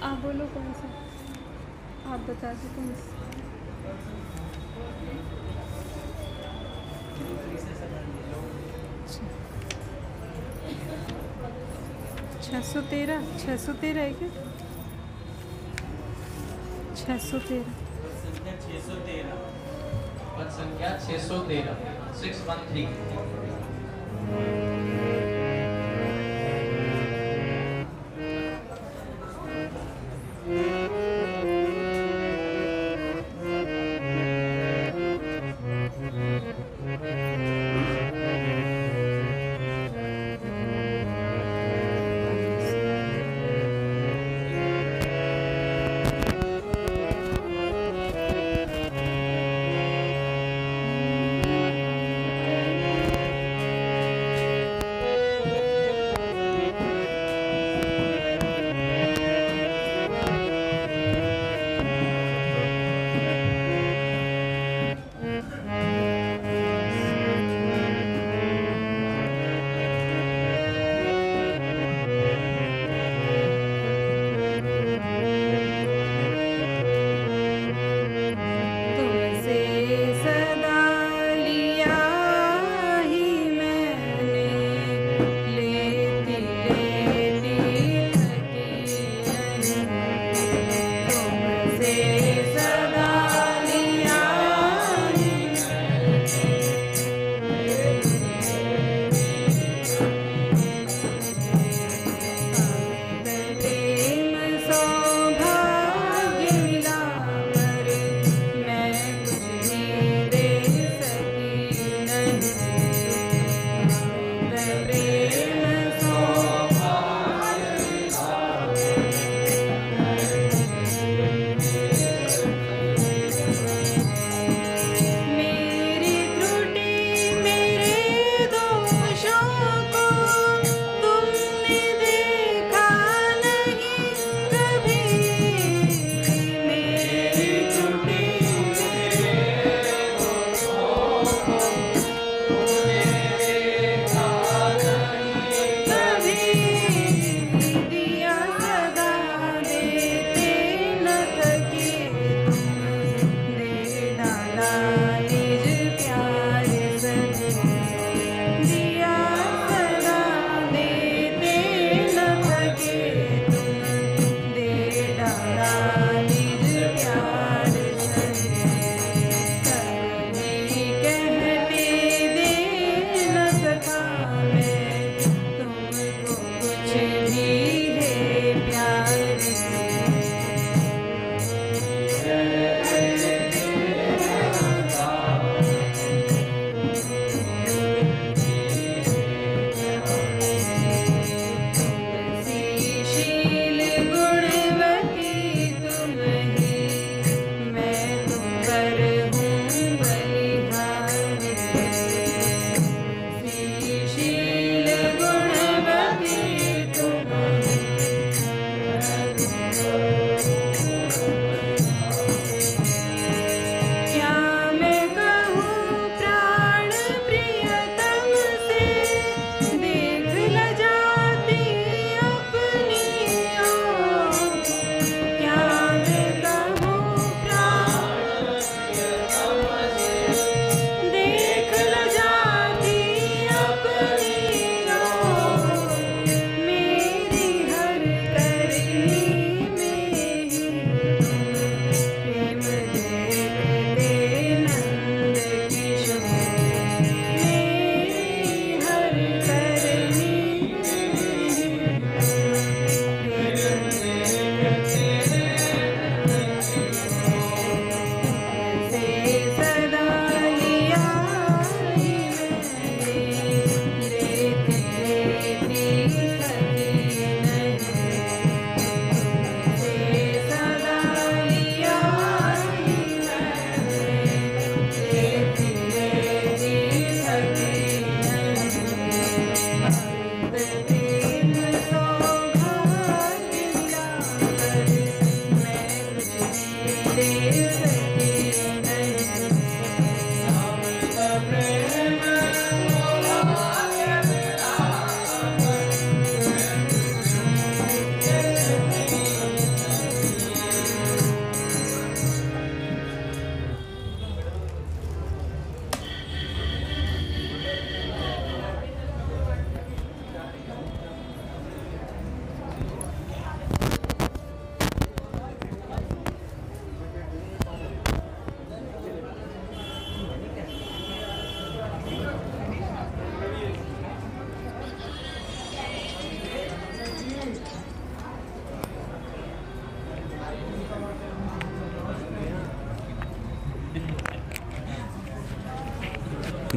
आप बोलो कौन सा, आप बता दो कौन सा। 613, 613 है क्या? 613। पद संख्या 613, 613।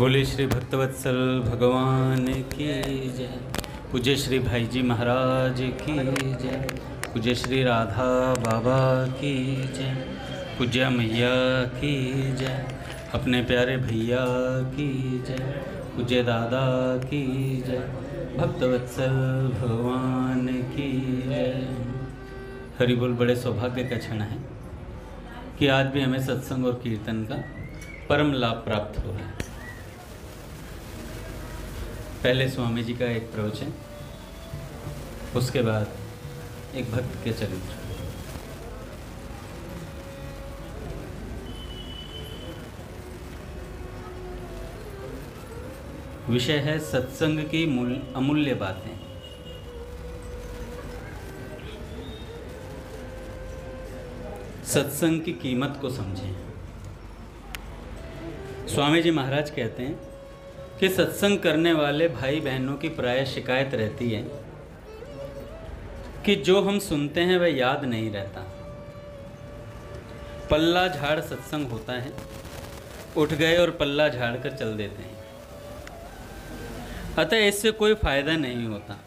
बोले श्री भक्तवत्सल भगवान की जय। पूज्य श्री भाई जी महाराज की जय। पूज्य श्री राधा बाबा की जय। पूज्य मैया की जय। अपने प्यारे भैया की जय। पूज्य दादा की जय। भक्तवत्सल भगवान की जय। हरि बोल। बड़े सौभाग्य का क्षण है कि आज भी हमें सत्संग और कीर्तन का परम लाभ प्राप्त हो रहा है। पहले स्वामी जी का एक प्रवचन, उसके बाद एक भक्त के चरित्र। विषय है सत्संग की अमूल्य बातें। सत्संग की कीमत को समझें। स्वामी जी महाराज कहते हैं कि सत्संग करने वाले भाई बहनों की प्राय शिकायत रहती है कि जो हम सुनते हैं वह याद नहीं रहता। पल्ला झाड़ सत्संग होता है, उठ गए और पल्ला झाड़ कर चल देते हैं। अतः इससे कोई फायदा नहीं होता।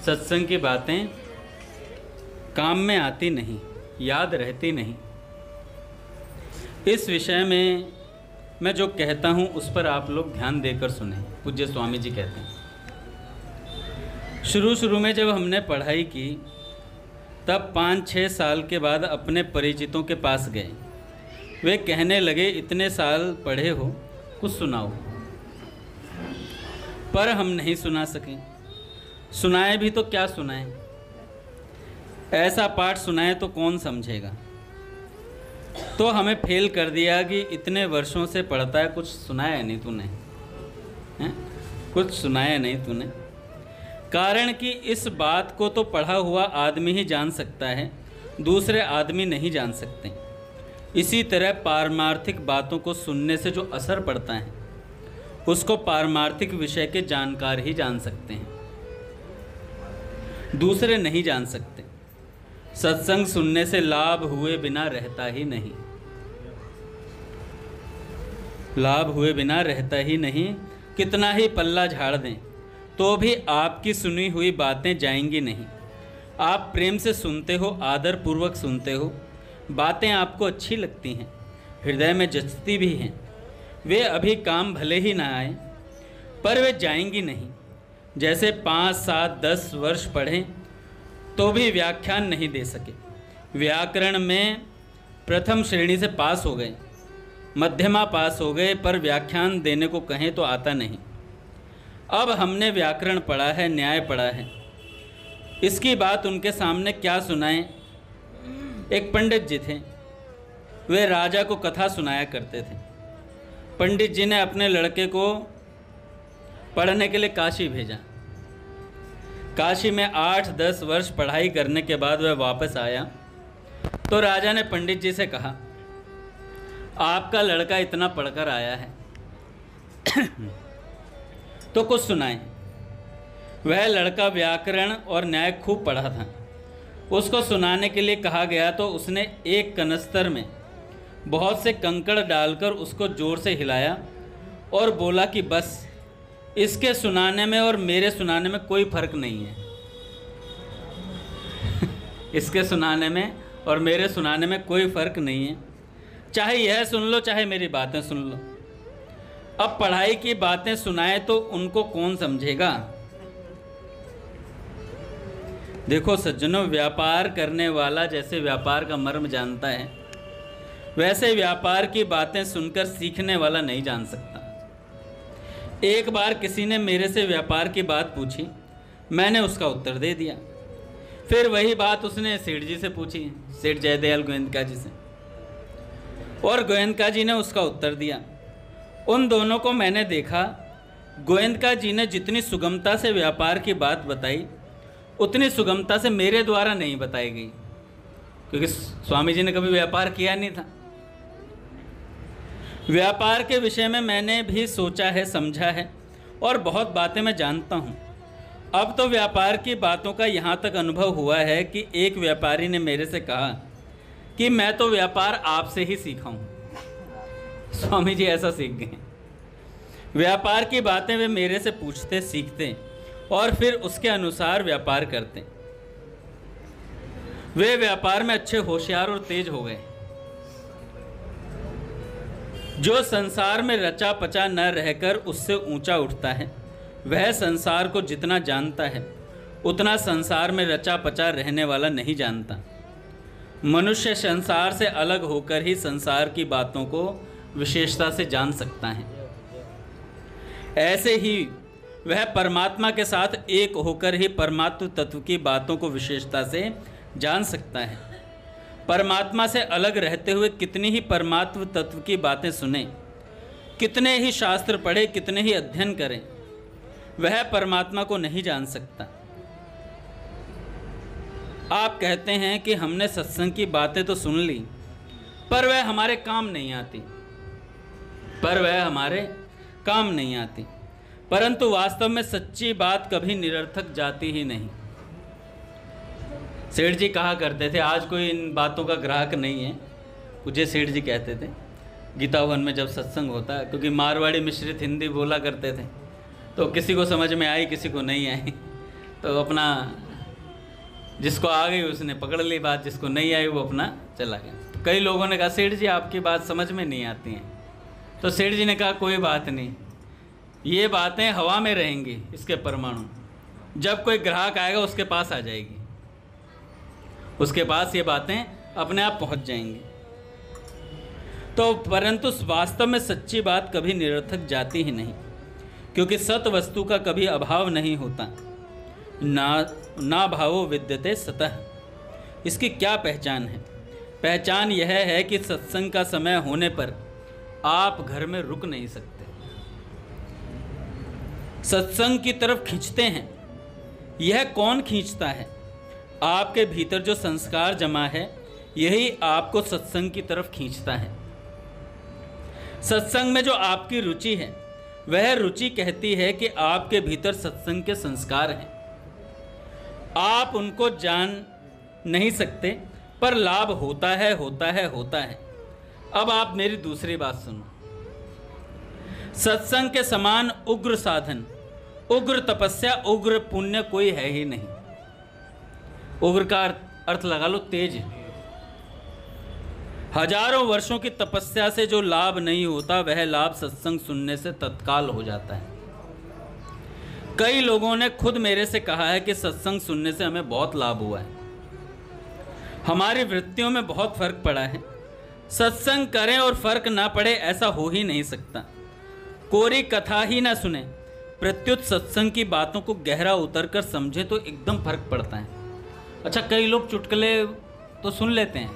सत्संग की बातें काम में आती नहीं, याद रहती नहीं। इस विषय में मैं जो कहता हूँ उस पर आप लोग ध्यान देकर सुने। पूज्य स्वामी जी कहते हैं, शुरू में जब हमने पढ़ाई की तब 5-6 साल के बाद अपने परिचितों के पास गए। वे कहने लगे, इतने साल पढ़े हो, कुछ सुनाओ। पर हम नहीं सुना सके। सुनाए भी तो क्या सुनाएं? ऐसा पाठ सुनाए तो कौन समझेगा? तो हमें फेल कर दिया कि इतने वर्षों से पढ़ता है, कुछ सुनाया नहीं तूने, हैं? कुछ सुनाया नहीं तूने। कारण कि इस बात को तो पढ़ा हुआ आदमी ही जान सकता है, दूसरे आदमी नहीं जान सकते। इसी तरह पारमार्थिक बातों को सुनने से जो असर पड़ता है उसको पारमार्थिक विषय के जानकार ही जान सकते हैं, दूसरे नहीं जान सकते। सत्संग सुनने से लाभ हुए बिना रहता ही नहीं। लाभ हुए बिना रहता ही नहीं। कितना ही पल्ला झाड़ दें तो भी आपकी सुनी हुई बातें जाएंगी नहीं। आप प्रेम से सुनते हो, आदर पूर्वक सुनते हो, बातें आपको अच्छी लगती हैं, हृदय में जचती भी हैं। वे अभी काम भले ही ना आए पर वे जाएंगी नहीं। जैसे 5, 7, 10 वर्ष पढ़ें तो भी व्याख्यान नहीं दे सके। व्याकरण में प्रथम श्रेणी से पास हो गए, मध्यमा पास हो गए, पर व्याख्यान देने को कहें तो आता नहीं। अब हमने व्याकरण पढ़ा है, न्याय पढ़ा है, इसकी बात उनके सामने क्या सुनाएं? एक पंडित जी थे, वे राजा को कथा सुनाया करते थे। पंडित जी ने अपने लड़के को पढ़ने के लिए काशी भेजा। काशी में 8-10 वर्ष पढ़ाई करने के बाद वह वापस आया तो राजा ने पंडित जी से कहा, आपका लड़का इतना पढ़कर आया है तो कुछ सुनाएं। वह लड़का व्याकरण और न्याय खूब पढ़ा था। उसको सुनाने के लिए कहा गया तो उसने एक कनस्तर में बहुत से कंकड़ डालकर उसको जोर से हिलाया और बोला कि बस, इसके सुनाने में और मेरे सुनाने में कोई फर्क नहीं है। इसके सुनाने में और मेरे सुनाने में कोई फर्क नहीं है। चाहे यह सुन लो, चाहे मेरी बातें सुन लो। अब पढ़ाई की बातें सुनाए तो उनको कौन समझेगा? देखो सज्जनों, व्यापार करने वाला जैसे व्यापार का मर्म जानता है, वैसे व्यापार की बातें सुनकर सीखने वाला नहीं जान सकता। एक बार किसी ने मेरे से व्यापार की बात पूछी, मैंने उसका उत्तर दे दिया। फिर वही बात उसने सेठ जी से पूछी, सेठ जयदयाल गोयंदका जी से, और गोयंदका जी ने उसका उत्तर दिया। उन दोनों को मैंने देखा, गोयंदका जी ने जितनी सुगमता से व्यापार की बात बताई उतनी सुगमता से मेरे द्वारा नहीं बताई गई, क्योंकि स्वामी जी ने कभी व्यापार किया नहीं था। व्यापार के विषय में मैंने भी सोचा है, समझा है और बहुत बातें मैं जानता हूँ। अब तो व्यापार की बातों का यहाँ तक अनुभव हुआ है कि एक व्यापारी ने मेरे से कहा कि मैं तो व्यापार आपसे ही सीखा हूँ। स्वामी जी ऐसा सीख गए। व्यापार की बातें वे मेरे से पूछते, सीखते और फिर उसके अनुसार व्यापार करते। वे व्यापार में अच्छे होशियार और तेज हो गए। जो संसार में रचा पचा न रहकर उससे ऊंचा उठता है, वह संसार को जितना जानता है उतना संसार में रचा पचा रहने वाला नहीं जानता। मनुष्य संसार से अलग होकर ही संसार की बातों को विशेषता से जान सकता है। ऐसे ही वह परमात्मा के साथ एक होकर ही परमात्म तत्व की बातों को विशेषता से जान सकता है। परमात्मा से अलग रहते हुए कितनी ही परमात्म तत्व की बातें सुने, कितने ही शास्त्र पढ़े, कितने ही अध्ययन करें, वह परमात्मा को नहीं जान सकता। आप कहते हैं कि हमने सत्संग की बातें तो सुन ली, पर वह हमारे काम नहीं आती, परंतु वास्तव में सच्ची बात कभी निरर्थक जाती ही नहीं। सेठ जी कहा करते थे, आज कोई इन बातों का ग्राहक नहीं है, पूज्य सेठ जी कहते थे गीता भवन में जब सत्संग होता है, क्योंकि मारवाड़ी मिश्रित हिंदी बोला करते थे, तो किसी को समझ में आई, किसी को नहीं आई, तो अपना जिसको आ गई उसने पकड़ ली बात, जिसको नहीं आई वो अपना चला गया। कई लोगों ने कहा सेठ जी आपकी बात समझ में नहीं आती हैं, तो सेठ जी ने कहा कोई बात नहीं, ये बातें हवा में रहेंगी, इसके परमाणु, जब कोई ग्राहक आएगा उसके पास आ जाएगी, उसके पास ये बातें अपने आप पहुंच जाएंगी। तो परंतु वास्तव में सच्ची बात कभी निरर्थक जाती ही नहीं, क्योंकि सत वस्तु का कभी अभाव नहीं होता। ना भावो विद्यते सतः। इसकी क्या पहचान है? पहचान यह है कि सत्संग का समय होने पर आप घर में रुक नहीं सकते, सत्संग की तरफ खींचते हैं। यह कौन खींचता है? आपके भीतर जो संस्कार जमा है, यही आपको सत्संग की तरफ खींचता है। सत्संग में जो आपकी रुचि है, वह रुचि कहती है कि आपके भीतर सत्संग के संस्कार हैं। आप उनको जान नहीं सकते, पर लाभ होता है। अब आप मेरी दूसरी बात सुनो। सत्संग के समान उग्र साधन, उग्र तपस्या, उग्र पुण्य कोई है ही नहीं। उग्र का अर्थ लगा लो तेज। हजारों वर्षों की तपस्या से जो लाभ नहीं होता, वह लाभ सत्संग सुनने से तत्काल हो जाता है। कई लोगों ने खुद मेरे से कहा है कि सत्संग सुनने से हमें बहुत लाभ हुआ है, हमारी वृत्तियों में बहुत फर्क पड़ा है। सत्संग करें और फर्क ना पड़े, ऐसा हो ही नहीं सकता। कोरी कथा ही ना सुने, प्रत्युत सत्संग की बातों को गहरा उतर कर समझे तो एकदम फर्क पड़ता है। अच्छा, कई लोग चुटकुले तो सुन लेते हैं,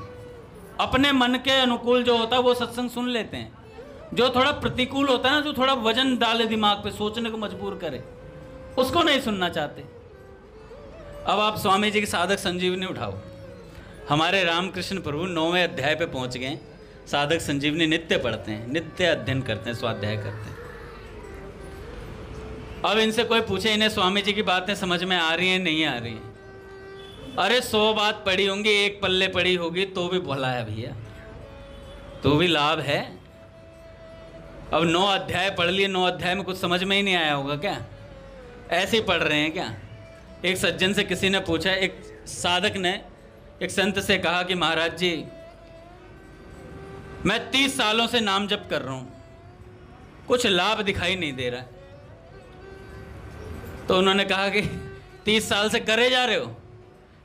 अपने मन के अनुकूल जो होता है वो सत्संग सुन लेते हैं। जो थोड़ा प्रतिकूल होता है ना, जो थोड़ा वजन डाले दिमाग पे, सोचने को मजबूर करे, उसको नहीं सुनना चाहते। अब आप स्वामी जी की साधक संजीवनी उठाओ। हमारे रामकृष्ण प्रभु 9वें अध्याय पे पहुंच गए। साधक संजीवनी नित्य पढ़ते हैं, नित्य अध्ययन करते हैं, स्वाध्याय करते हैं। अब इनसे कोई पूछे इन्हें स्वामी जी की बातें समझ में आ रही हैं नहीं आ रही हैं? अरे 100 बात पढ़ी होंगी, एक पल्ले पढ़ी होगी तो भी भला है भैया, तो भी लाभ है। अब 9 अध्याय पढ़ लिए, 9 अध्याय में कुछ समझ में ही नहीं आया होगा क्या? ऐसे ही पढ़ रहे हैं क्या? एक सज्जन से किसी ने पूछा, एक साधक ने एक संत से कहा कि महाराज जी, मैं 30 सालों से नाम जप कर रहा हूं, कुछ लाभ दिखाई नहीं दे रहा है। तो उन्होंने कहा कि 30 साल से करे जा रहे हो?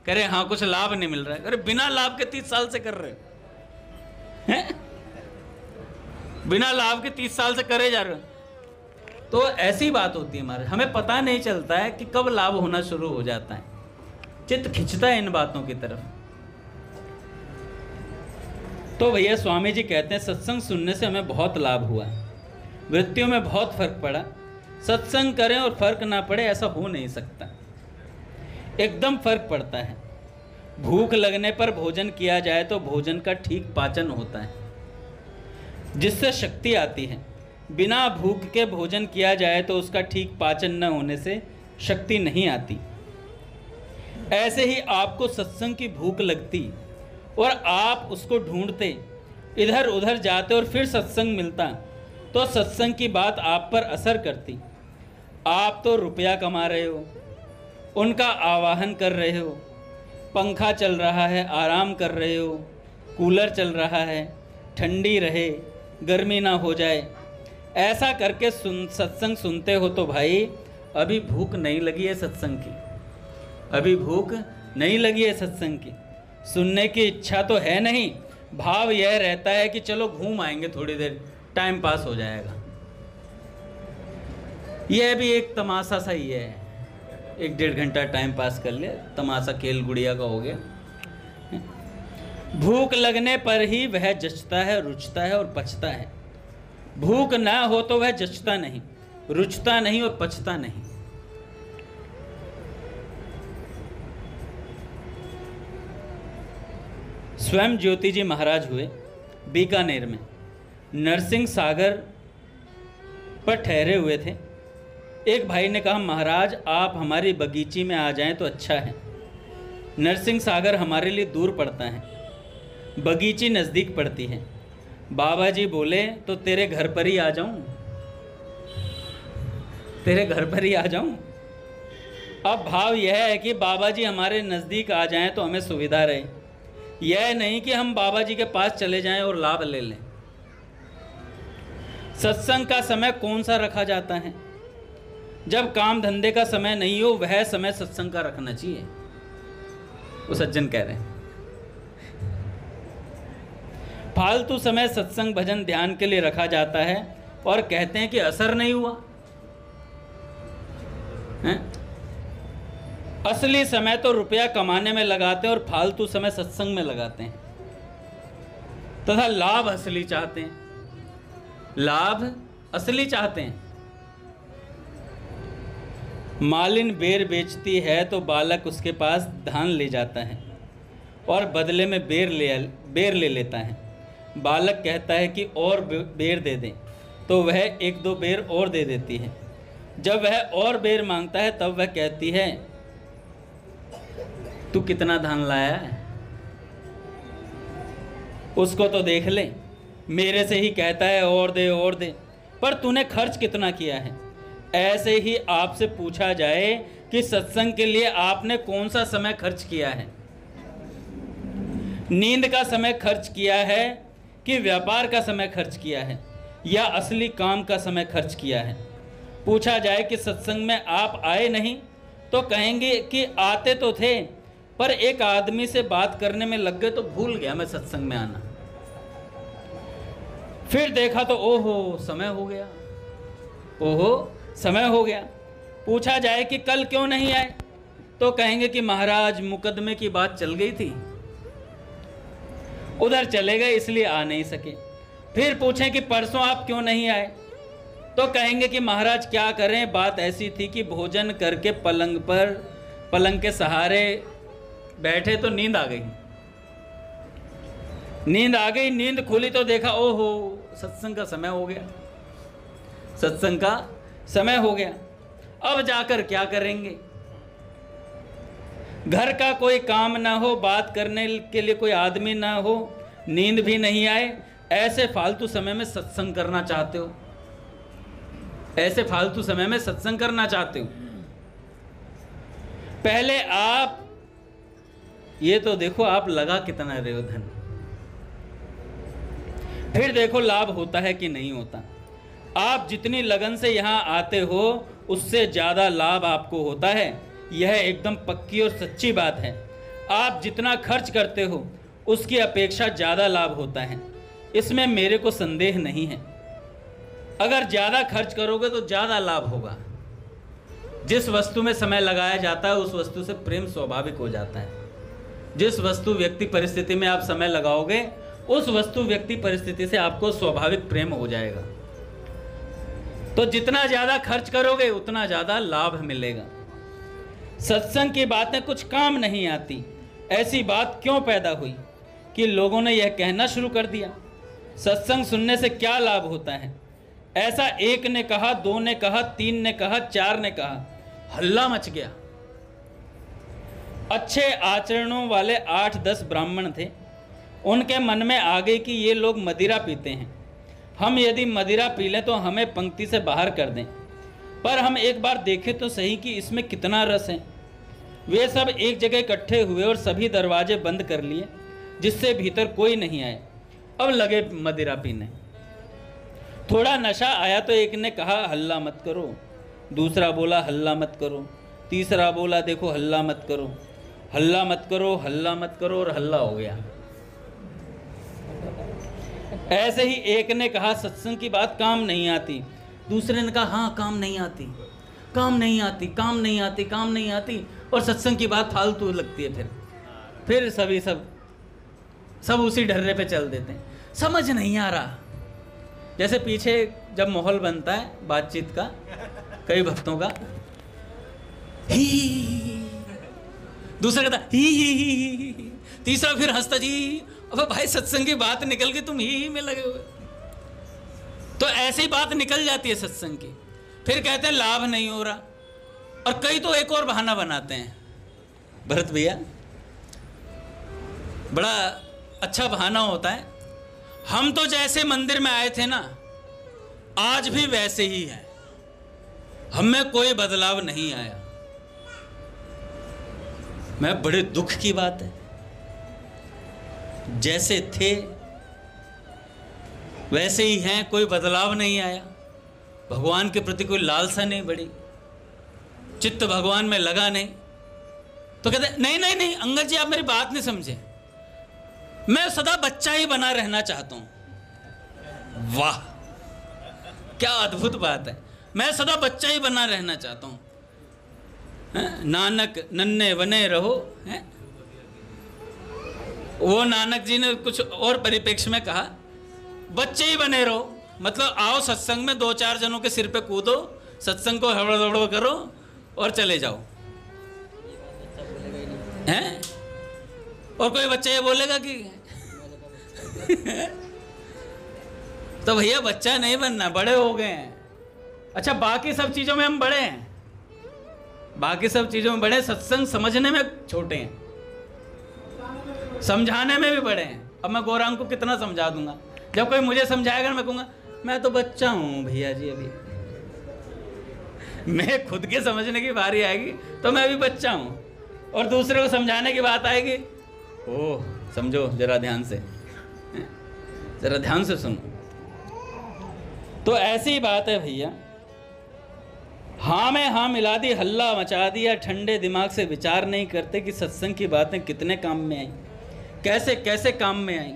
कह रहे हाँ, कुछ लाभ नहीं मिल रहा है। अरे बिना लाभ के 30 साल से कर रहे हो हैं? बिना लाभ के 30 साल से करे जा रहे हो। तो ऐसी बात होती है हमारे, हमें पता नहीं चलता है कि कब लाभ होना शुरू हो जाता है। चित्त खिंचता है इन बातों की तरफ। तो भैया स्वामी जी कहते हैं सत्संग सुनने से हमें बहुत लाभ हुआ, वृत्तियों में बहुत फर्क पड़ा। सत्संग करें और फर्क ना पड़े, ऐसा हो नहीं सकता। एकदम फर्क पड़ता है। भूख लगने पर भोजन किया जाए तो भोजन का ठीक पाचन होता है, जिससे शक्ति आती है। बिना भूख के भोजन किया जाए तो उसका ठीक पाचन न होने से शक्ति नहीं आती। ऐसे ही आपको सत्संग की भूख लगती और आप उसको ढूंढते, इधर उधर जाते और फिर सत्संग मिलता तो सत्संग की बात आप पर असर करती। आप तो रुपया कमा रहे हो, उनका आवाहन कर रहे हो, पंखा चल रहा है आराम कर रहे हो, कूलर चल रहा है ठंडी रहे गर्मी ना हो जाए, ऐसा करके सत्संग सुनते हो तो भाई अभी भूख नहीं लगी है सत्संग की, अभी भूख नहीं लगी है सत्संग की, सुनने की इच्छा तो है नहीं। भाव यह रहता है कि चलो घूम आएंगे थोड़ी देर, टाइम पास हो जाएगा। यह भी एक तमाशा सा ही है, 1-1.5 घंटा टाइम पास कर ले, तमाशा खेल गुड़िया का हो गया। भूख लगने पर ही वह जचता है, रुचता है और पचता है। भूख ना हो तो वह जचता नहीं, रुचता नहीं और पचता नहीं। स्वयं ज्योति जी महाराज हुए बीकानेर में, नरसिंह सागर पर ठहरे हुए थे। एक भाई ने कहा, महाराज आप हमारी बगीची में आ जाएं तो अच्छा है, नरसिंह सागर हमारे लिए दूर पड़ता है, बगीची नज़दीक पड़ती है। बाबा जी बोले, तो तेरे घर पर ही आ जाऊं, तेरे घर पर ही आ जाऊं। अब भाव यह है कि बाबा जी हमारे नज़दीक आ जाएं तो हमें सुविधा रहे, यह नहीं कि हम बाबा जी के पास चले जाएं और लाभ ले लें। सत्संग का समय कौन सा रखा जाता है? जब काम धंधे का समय नहीं हो वह समय सत्संग का रखना चाहिए, वो सज्जन कह रहे हैं। फालतू समय सत्संग भजन ध्यान के लिए रखा जाता है और कहते हैं कि असर नहीं हुआ है? असली समय तो रुपया कमाने में लगाते हैं और फालतू समय सत्संग में लगाते हैं, तथा लाभ असली चाहते हैं, लाभ असली चाहते हैं। मालिन बेर बेचती है तो बालक उसके पास धान ले जाता है और बदले में बेर ले लेता है। बालक कहता है कि और बेर दे दें, तो वह 1-2 बेर और दे देती है। जब वह और बेर मांगता है तब वह कहती है, तू कितना धान लाया है, उसको तो देख ले, मेरे से ही कहता है और दे, पर तूने खर्च कितना किया है। ऐसे ही आपसे पूछा जाए कि सत्संग के लिए आपने कौन सा समय खर्च किया है, नींद का समय खर्च किया है कि व्यापार का समय खर्च किया है या असली काम का समय खर्च किया है। पूछा जाए कि सत्संग में आप आए नहीं, तो कहेंगे कि आते तो थे पर एक आदमी से बात करने में लग गए तो भूल गया मैं सत्संग में आना। फिर देखा तो ओहो समय हो गया, ओहो समय हो गया। पूछा जाए कि कल क्यों नहीं आए, तो कहेंगे कि महाराज मुकदमे की बात चल गई थी, उधर चले गए इसलिए आ नहीं सके। फिर पूछें कि परसों आप क्यों नहीं आए, तो कहेंगे कि महाराज क्या करें, बात ऐसी थी कि भोजन करके पलंग के सहारे बैठे तो नींद आ गई, नींद खुली तो देखा ओहो सत्संग का समय हो गया, सत्संग का समय हो गया। अब जाकर क्या करेंगे, घर का कोई काम ना हो, बात करने के लिए कोई आदमी ना हो, नींद भी नहीं आए, ऐसे फालतू समय में सत्संग करना चाहते हो, ऐसे फालतू समय में सत्संग करना चाहते हो। पहले आप ये तो देखो आप लगा कितना रहे हो धन, फिर देखो लाभ होता है कि नहीं होता। आप जितनी लगन से यहां आते हो उससे ज्यादा लाभ आपको होता है, यह एकदम पक्की और सच्ची बात है। आप जितना खर्च करते हो उसकी अपेक्षा ज़्यादा लाभ होता है, इसमें मेरे को संदेह नहीं है। अगर ज़्यादा खर्च करोगे तो ज़्यादा लाभ होगा। जिस वस्तु में समय लगाया जाता है उस वस्तु से प्रेम स्वाभाविक हो जाता है। जिस वस्तु व्यक्ति परिस्थिति में आप समय लगाओगे उस वस्तु व्यक्ति परिस्थिति से आपको स्वाभाविक प्रेम हो जाएगा। तो जितना ज़्यादा खर्च करोगे उतना ज़्यादा लाभ मिलेगा। सत्संग की बातें कुछ काम नहीं आती, ऐसी बात क्यों पैदा हुई कि लोगों ने यह कहना शुरू कर दिया सत्संग सुनने से क्या लाभ होता है। ऐसा एक ने कहा, 2 ने कहा, 3 ने कहा, 4 ने कहा, हल्ला मच गया। अच्छे आचरणों वाले 8-10 ब्राह्मण थे, उनके मन में आ गई कि ये लोग मदिरा पीते हैं, हम यदि मदिरा पी लें तो हमें पंक्ति से बाहर कर दें, पर हम एक बार देखें तो सही कि इसमें कितना रस है। वे सब एक जगह इकट्ठे हुए और सभी दरवाजे बंद कर लिए, जिससे भीतर कोई नहीं आए। अब लगे मदिरा पीने। थोड़ा नशा आया तो एक ने कहा हल्ला मत करो, दूसरा बोला हल्ला मत करो, तीसरा बोला देखो हल्ला मत करो, हल्ला मत करो, हल्ला मत करो, और हल्ला हो गया। ऐसे ही एक ने कहा सत्संग की बात काम नहीं आती, दूसरे ने कहा हाँ काम नहीं आती, काम नहीं आती, काम नहीं आती, काम नहीं आती, और सत्संग की बात फालतू लगती है। फिर सभी सब उसी ढर्रे पे चल देते हैं। समझ नहीं आ रहा। जैसे पीछे जब माहौल बनता है बातचीत का कई भक्तों का, ही दूसरा कहता ही, तीसरा फिर हंसता जी, अब भाई सत्संग की बात निकल गई, तुम ही में लगे हुए। तो ऐसी बात निकल जाती है सत्संग की। फिर कहते हैं लाभ नहीं हो रहा, और कई तो एक और बहाना बनाते हैं। भरत भैया बड़ा अच्छा बहाना होता है, हम तो जैसे मंदिर में आए थे ना आज भी वैसे ही है, हम में कोई बदलाव नहीं आया। मैं बड़े दुख की बात है, जैसे थे वैसे ही हैं, कोई बदलाव नहीं आया। भगवान के प्रति कोई लालसा नहीं बढ़ी, चित्त भगवान में लगा नहीं। तो कहते नहीं नहीं नहीं अंगद जी आप मेरी बात नहीं समझे, मैं सदा बच्चा ही बना रहना चाहता हूं। वाह क्या अद्भुत बात है, मैं सदा बच्चा ही बना रहना चाहता हूं। नानक नन्हे बने रहो है? वो नानक जी ने कुछ और परिप्रेक्ष्य में कहा बच्चे ही बने रहो, मतलब आओ सत्संग में 2-4 जनों के सिर पे कूदो, सत्संग को हड़बड़ दौड़ करो और चले जाओ हैं। और कोई बच्चा ये बोलेगा कि तो भैया बच्चा नहीं बनना, बड़े हो गए हैं। अच्छा बाकी सब चीजों में हम बड़े हैं, बाकी सब चीजों में बड़े, सत्संग समझने में छोटे हैं, समझाने में भी बड़े हैं। अब मैं गौरांग को कितना समझा दूंगा, जब कोई मुझे समझाएगा मैं कहूंगा मैं तो बच्चा हूं भैया जी, अभी मैं खुद के समझने की बारी आएगी तो मैं अभी बच्चा हूं, और दूसरे को समझाने की बात आएगी, ओह समझो जरा ध्यान से, जरा ध्यान से सुनो। तो ऐसी बात है भैया, हाँ में हाँ मिला दी, हल्ला मचा दिया, ठंडे दिमाग से विचार नहीं करते कि सत्संग की बातें कितने काम में आई, कैसे कैसे काम में आई।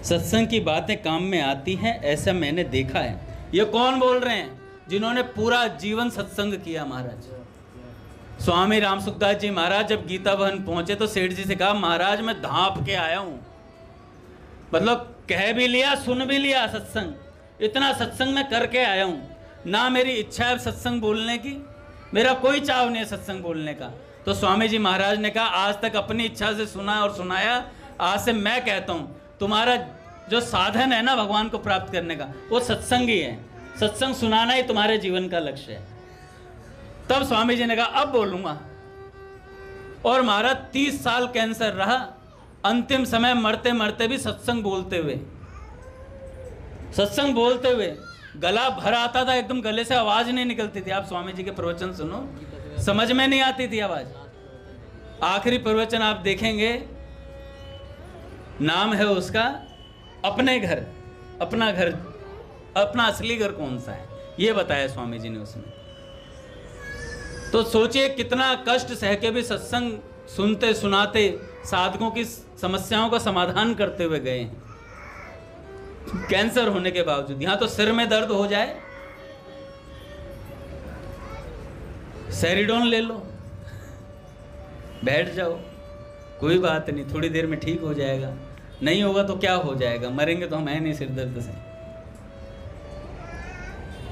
सत्संग की बातें काम में आती हैं, ऐसा मैंने देखा है। ये कौन बोल रहे हैं? जिन्होंने पूरा जीवन सत्संग किया। महाराज स्वामी राम सुखदास जी महाराज जब गीता भवन पहुंचे तो सेठ जी से कहा महाराज मैं धांप के आया हूं, मतलब कह भी लिया सुन भी लिया सत्संग, इतना सत्संग में करके आया हूं, ना मेरी इच्छा है सत्संग बोलने की, मेरा कोई चाव नहीं है सत्संग बोलने का। तो स्वामी जी महाराज ने कहा आज तक अपनी इच्छा से सुना और सुनाया, आज से मैं कहता हूं तुम्हारा जो साधन है ना भगवान को प्राप्त करने का वो सत्संग ही है, सत्संग सुनाना ही तुम्हारे जीवन का लक्ष्य है। तब स्वामी जी ने कहा अब बोलूंगा। और महाराज 30 साल कैंसर रहा, अंतिम समय मरते मरते भी सत्संग बोलते हुए गला भर आता था, एकदम गले से आवाज नहीं निकलती थी। आप स्वामी जी के प्रवचन सुनो, समझ में नहीं आती थी आवाज। आखिरी प्रवचन आप देखेंगे, नाम है उसका अपने घर, अपना घर, अपना असली घर कौन सा है ये बताया स्वामी जी ने उसमें। तो सोचिए कितना कष्ट सह के भी सत्संग सुनते सुनाते साधकों की समस्याओं का समाधान करते हुए गए हैं, कैंसर होने के बावजूद। यहां तो सिर में दर्द हो जाए, सेरिडोन ले लो, बैठ जाओ, कोई बात नहीं, थोड़ी देर में ठीक हो जाएगा, नहीं होगा तो क्या हो जाएगा, मरेंगे तो हम है नहीं सिर दर्द से।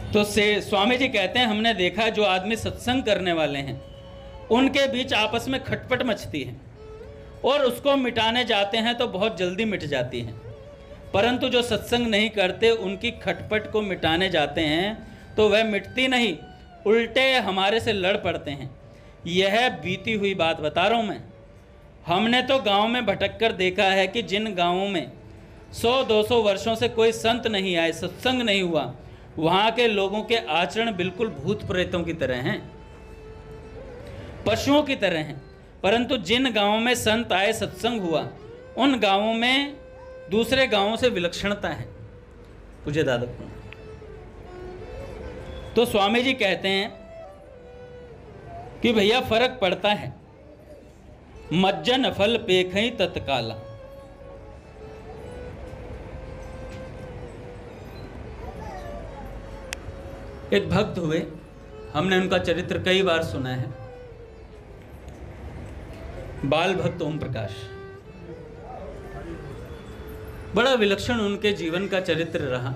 तो स्वामी जी कहते हैं हमने देखा जो आदमी सत्संग करने वाले हैं उनके बीच आपस में खटपट मचती है, और उसको मिटाने जाते हैं तो बहुत जल्दी मिट जाती है। परंतु जो सत्संग नहीं करते उनकी खटपट को मिटाने जाते हैं तो वह मिटती नहीं, उल्टे हमारे से लड़ पड़ते हैं। यह बीती हुई बात बता रहा हूँ मैं। हमने तो गांव में भटक कर देखा है कि जिन गांवों में 100-200 वर्षों से कोई संत नहीं आए, सत्संग नहीं हुआ, वहाँ के लोगों के आचरण बिल्कुल भूत प्रेतों की तरह हैं, पशुओं की तरह हैं। परंतु जिन गांवों में संत आए, सत्संग हुआ, उन गांवों में दूसरे गांवों से विलक्षणता है। पूज्य दादा तो स्वामी जी कहते हैं कि भैया फर्क पड़ता है, मज्जन फल पेखई तत्काला। एक भक्त हुए, हमने उनका चरित्र कई बार सुना है, बाल भक्त ओम प्रकाश। बड़ा विलक्षण उनके जीवन का चरित्र रहा।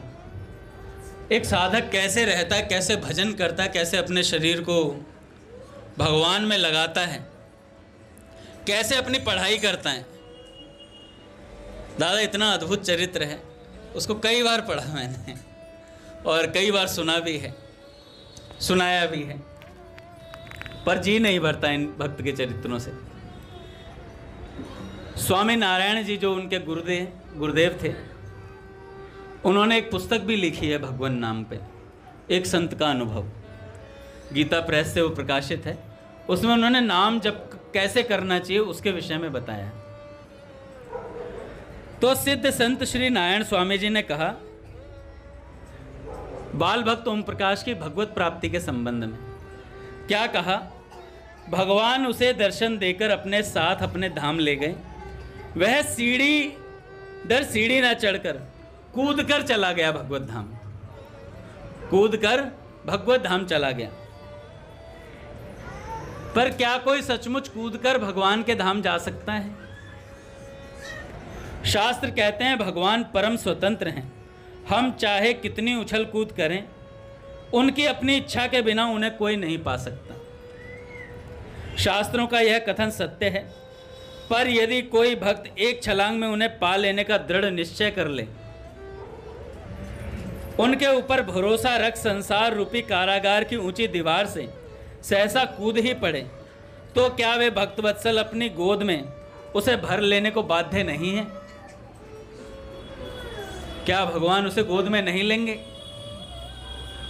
एक साधक कैसे रहता है, कैसे भजन करता है, कैसे अपने शरीर को भगवान में लगाता है, कैसे अपनी पढ़ाई करता है। दादा इतना अद्भुत चरित्र है, उसको कई बार पढ़ा मैंने और कई बार सुना भी है, सुनाया भी है, पर जी नहीं भरता इन भक्त के चरित्रों से। स्वामी नारायण जी जो उनके गुरुदेव थे, उन्होंने एक पुस्तक भी लिखी है भगवान नाम पे, एक संत का अनुभव, गीता प्रेस से वो प्रकाशित है। उसमें उन्होंने नाम जप कैसे करना चाहिए उसके विषय में बताया। तो सिद्ध संत श्री नारायण स्वामी जी ने कहा बाल भक्त ओम प्रकाश की भगवत प्राप्ति के संबंध में क्या कहा, भगवान उसे दर्शन देकर अपने साथ अपने धाम ले गए। वह सीढ़ी दर सीढ़ी ना चढ़कर कूद कर चला गया भगवत धाम, कूद कर भगवत धाम चला गया। पर क्या कोई सचमुच कूद कर भगवान के धाम जा सकता है? शास्त्र कहते हैं भगवान परम स्वतंत्र हैं, हम चाहे कितनी उछल कूद करें, उनकी अपनी इच्छा के बिना उन्हें कोई नहीं पा सकता। शास्त्रों का यह कथन सत्य है, पर यदि कोई भक्त एक छलांग में उन्हें पा लेने का दृढ़ निश्चय कर ले, उनके ऊपर भरोसा रख संसार रूपी कारागार की ऊंची दीवार से सहसा कूद ही पड़े, तो क्या वे भक्तवत्सल अपनी गोद में उसे भर लेने को बाध्य नहीं है? क्या भगवान उसे गोद में नहीं लेंगे?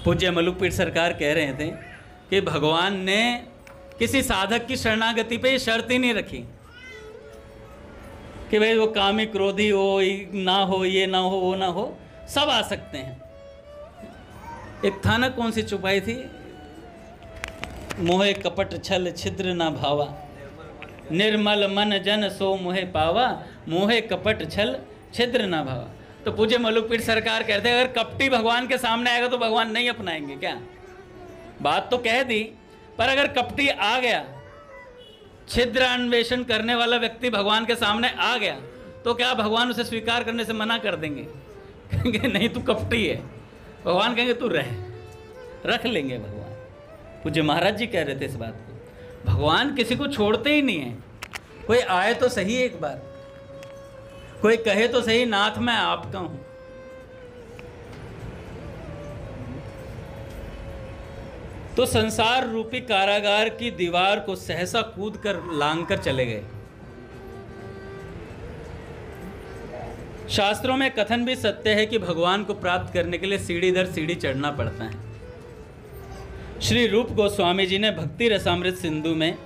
पूज्य मलुकपीठ सरकार कह रहे थे कि भगवान ने किसी साधक की शरणागति पे ये शर्त ही नहीं रखी कि भाई वो कामी क्रोधी हो ना हो, ये ना हो, वो ना हो, सब आ सकते हैं। एक था ना, कौन सी चुपाई थी, मोहे कपट छल छिद्र ना भावा, निर्मल मन जन सो मोहे पावा, मोहे कपट छल छिद्र ना भावा। तो पूज्य मलुकपीठ सरकार कहते हैं अगर कपटी भगवान के सामने आएगा तो भगवान नहीं अपनाएंगे क्या? बात तो कह दी, पर अगर कपटी आ गया, छिद्र अन्वेषण करने वाला व्यक्ति भगवान के सामने आ गया, तो क्या भगवान उसे स्वीकार करने से मना कर देंगे? कहेंगे नहीं तू कपटी है। भगवान कहेंगे तू रख लेंगे भगवान। पूज्य महाराज जी कह रहे थे इस बात को, भगवान किसी को छोड़ते ही नहीं है। कोई आए तो सही एक बार, कोई कहे तो सही नाथ मैं आपका हूं। तो संसार रूपी कारागार की दीवार को सहसा कूद कर लांग कर चले गए। शास्त्रों में कथन भी सत्य है कि भगवान को प्राप्त करने के लिए सीढ़ी दर सीढ़ी चढ़ना पड़ता है। श्री रूप गोस्वामी जी ने भक्ति रसामृत सिंधु में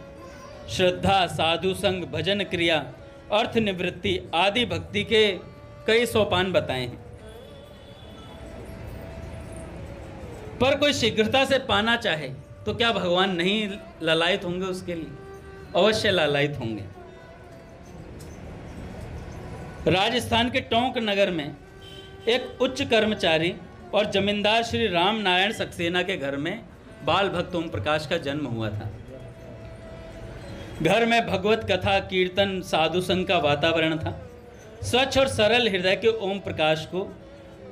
श्रद्धा, साधु संग, भजन क्रिया, अर्थ निवृत्ति आदि भक्ति के कई सोपान बताए हैं। पर कोई शीघ्रता से पाना चाहे तो क्या भगवान नहीं ललायित होंगे उसके लिए? अवश्य ललायित होंगे। राजस्थान के टोंक नगर में एक उच्च कर्मचारी और जमींदार श्री राम नारायण सक्सेना के घर में बाल भक्त ओम प्रकाश का जन्म हुआ था। घर में भगवत कथा, कीर्तन, साधु संग का वातावरण था। स्वच्छ और सरल हृदय के ओम प्रकाश को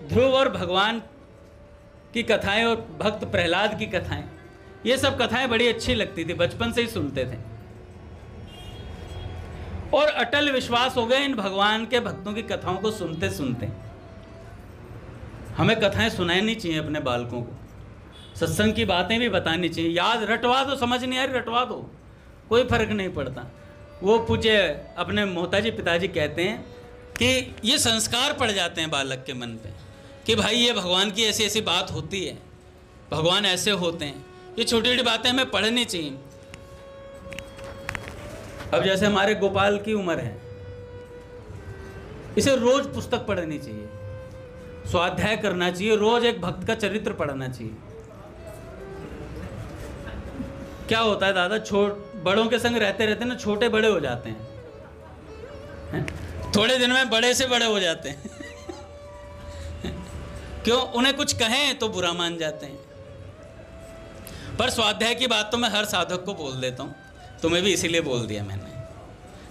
ध्रुव और भगवान की कथाएं और भक्त प्रहलाद की कथाएं, ये सब कथाएं बड़ी अच्छी लगती थी, बचपन से ही सुनते थे और अटल विश्वास हो गया इन भगवान के भक्तों की कथाओं को सुनते सुनते। हमें कथाएं सुनानी चाहिए अपने बालकों को, सत्संग की बातें भी बतानी चाहिए। याद रटवा दो, समझ नहीं आ रही रटवा दो, कोई फर्क नहीं पड़ता। वो पूज्य अपने मोहताजी पिताजी कहते हैं कि ये संस्कार पड़ जाते हैं बालक के मन पे कि भाई ये भगवान की ऐसी ऐसी बात होती है, भगवान ऐसे होते हैं। ये छोटी छोटी बातें हमें पढ़नी चाहिए। अब जैसे हमारे गोपाल की उम्र है, इसे रोज पुस्तक पढ़नी चाहिए, स्वाध्याय करना चाहिए, रोज एक भक्त का चरित्र पढ़ना चाहिए। क्या होता है दादा, बड़ों के संग रहते रहते ना छोटे बड़े हो जाते हैं, थोड़े दिन में बड़े से बड़े हो जाते हैं। क्यों? उन्हें कुछ कहें तो बुरा मान जाते हैं। पर स्वाध्याय की बात तो मैं हर साधक को बोल देता हूँ, तुम्हें भी इसीलिए बोल दिया मैंने।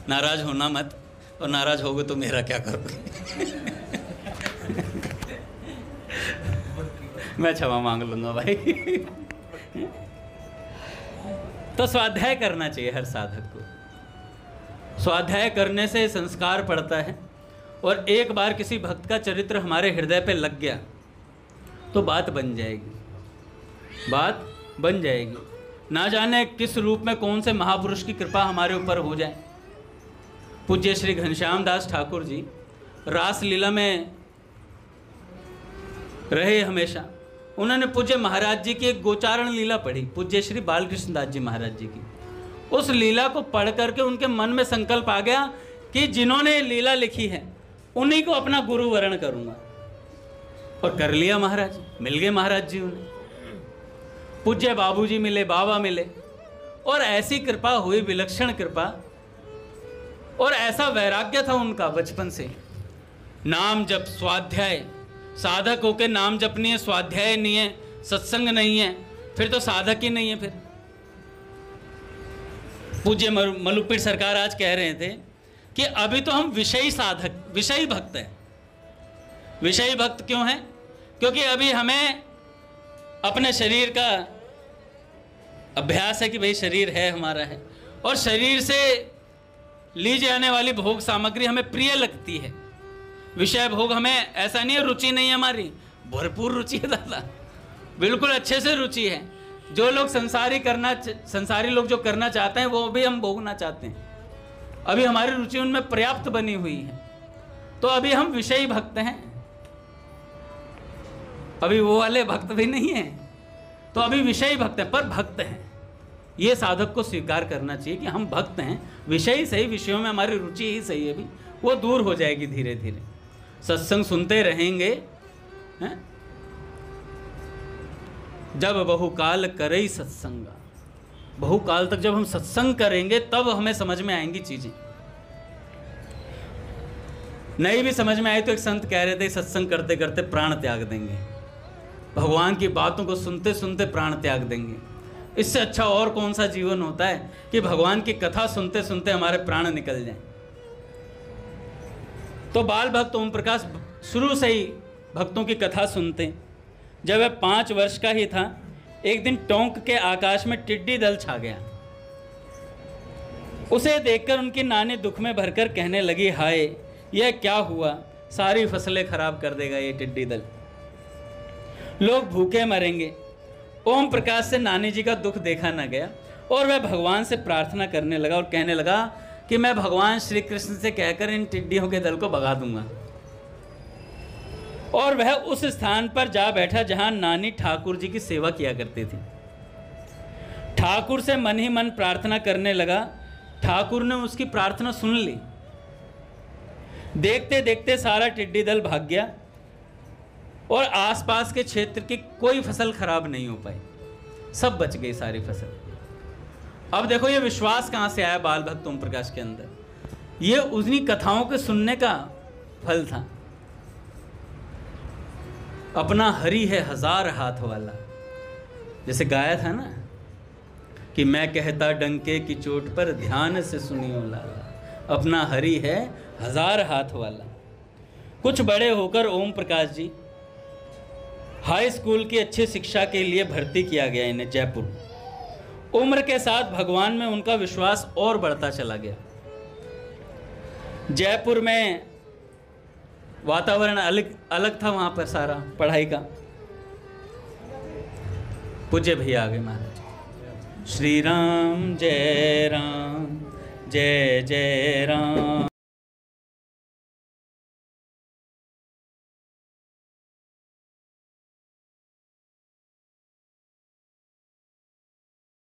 नाराज होना मत, और नाराज होगे तो मेरा क्या करोगे? मैं क्षमा मांग लूंगा भाई। तो स्वाध्याय करना चाहिए हर साधक को। स्वाध्याय करने से संस्कार पड़ता है, और एक बार किसी भक्त का चरित्र हमारे हृदय पे लग गया तो बात बन जाएगी, बात बन जाएगी। ना जाने किस रूप में कौन से महापुरुष की कृपा हमारे ऊपर हो जाए। पूज्य श्री घनश्याम दास ठाकुर जी रास लीला में रहे हमेशा। उन्होंने पूज्य महाराज जी की एक गोचारण लीला पढ़ी, पूज्य श्री बालकृष्ण दास जी महाराज जी की। उस लीला को पढ़ करके उनके मन में संकल्प आ गया कि जिन्होंने लीला लिखी है उन्हीं को अपना गुरु वरण करूंगा। और कर लिया महाराज, मिल गए महाराज जी उन्हें। पूज्य बाबूजी मिले, बाबा मिले, और ऐसी कृपा हुई, विलक्षण कृपा, और ऐसा वैराग्य था उनका बचपन से। नाम जप, स्वाध्याय, साधक होके नाम जपनी है, स्वाध्याय नहीं है, सत्संग नहीं है, फिर तो साधक ही नहीं है। फिर पूज्य मलुपीर सरकार आज कह रहे थे कि अभी तो हम विषयी साधक, विषयी भक्त हैं। विषयी भक्त क्यों हैं? क्योंकि अभी हमें अपने शरीर का अभ्यास है कि भाई शरीर है हमारा है, और शरीर से ली जाने वाली भोग सामग्री हमें प्रिय लगती है। विषय भोग हमें ऐसा नहीं है रुचि नहीं है, हमारी भरपूर रुचि है दादा, बिल्कुल अच्छे से रुचि है। जो लोग संसारी लोग जो करना चाहते हैं वो भी हम भोगना चाहते हैं। अभी हमारी रुचि उनमें पर्याप्त बनी हुई है, तो अभी हम विषयी भक्त हैं, अभी वो वाले भक्त भी नहीं है, तो अभी विषयी भक्त हैं, पर भक्त हैं। ये साधक को स्वीकार करना चाहिए कि हम भक्त हैं, विषयी सही, विषयों में हमारी रुचि ही सही है, भी वो दूर हो जाएगी धीरे धीरे। सत्संग सुनते रहेंगे, हैं? जब बहुकाल करई सत्संगा, बहुकाल तक जब हम सत्संग करेंगे तब हमें समझ में आएंगी चीजें। नहीं भी समझ में आए तो एक संत कह रहे थे सत्संग करते करते प्राण त्याग देंगे, भगवान की बातों को सुनते सुनते प्राण त्याग देंगे। इससे अच्छा और कौन सा जीवन होता है कि भगवान की कथा सुनते सुनते हमारे प्राण निकल जाएं। तो बाल भक्त ओम प्रकाश शुरू से ही भक्तों की कथा सुनते। जब वह 5 वर्ष का ही था, एक दिन टोंक के आकाश में टिड्डी दल छा गया। उसे देखकर उनकी नानी दुख में भरकर कहने लगी, हाय यह क्या हुआ, सारी फसलें खराब कर देगा ये टिड्डी दल, लोग भूखे मरेंगे। ओम प्रकाश से नानी जी का दुख देखा न गया, और वह भगवान से प्रार्थना करने लगा और कहने लगा कि मैं भगवान श्री कृष्ण से कहकर इन टिड्डियों के दल को भगा दूंगा। और वह उस स्थान पर जा बैठा जहां नानी ठाकुर जी की सेवा किया करती थी। ठाकुर से मन ही मन प्रार्थना करने लगा। ठाकुर ने उसकी प्रार्थना सुन ली। देखते देखते सारा टिड्डी दल भाग गया और आसपास के क्षेत्र की कोई फसल खराब नहीं हो पाई, सब बच गई सारी फसल। अब देखो ये विश्वास कहां से आया बाल भक्त ओम प्रकाश के अंदर, ये उन्हीं कथाओं के सुनने का फल था। अपना हरि है 1000 हाथ वाला, जैसे गाया था ना कि मैं कहता डंके की चोट पर ध्यान से सुनियो लाला, अपना हरि है 1000 हाथ वाला। कुछ बड़े होकर ओम प्रकाश जी हाई स्कूल की अच्छी शिक्षा के लिए भर्ती किया गया इन्हें जयपुर। उम्र के साथ भगवान में उनका विश्वास और बढ़ता चला गया। जयपुर में वातावरण अलग था, वहां पर सारा पढ़ाई का। पूज्य भैया आ गए महाराज। श्री राम जय जय राम।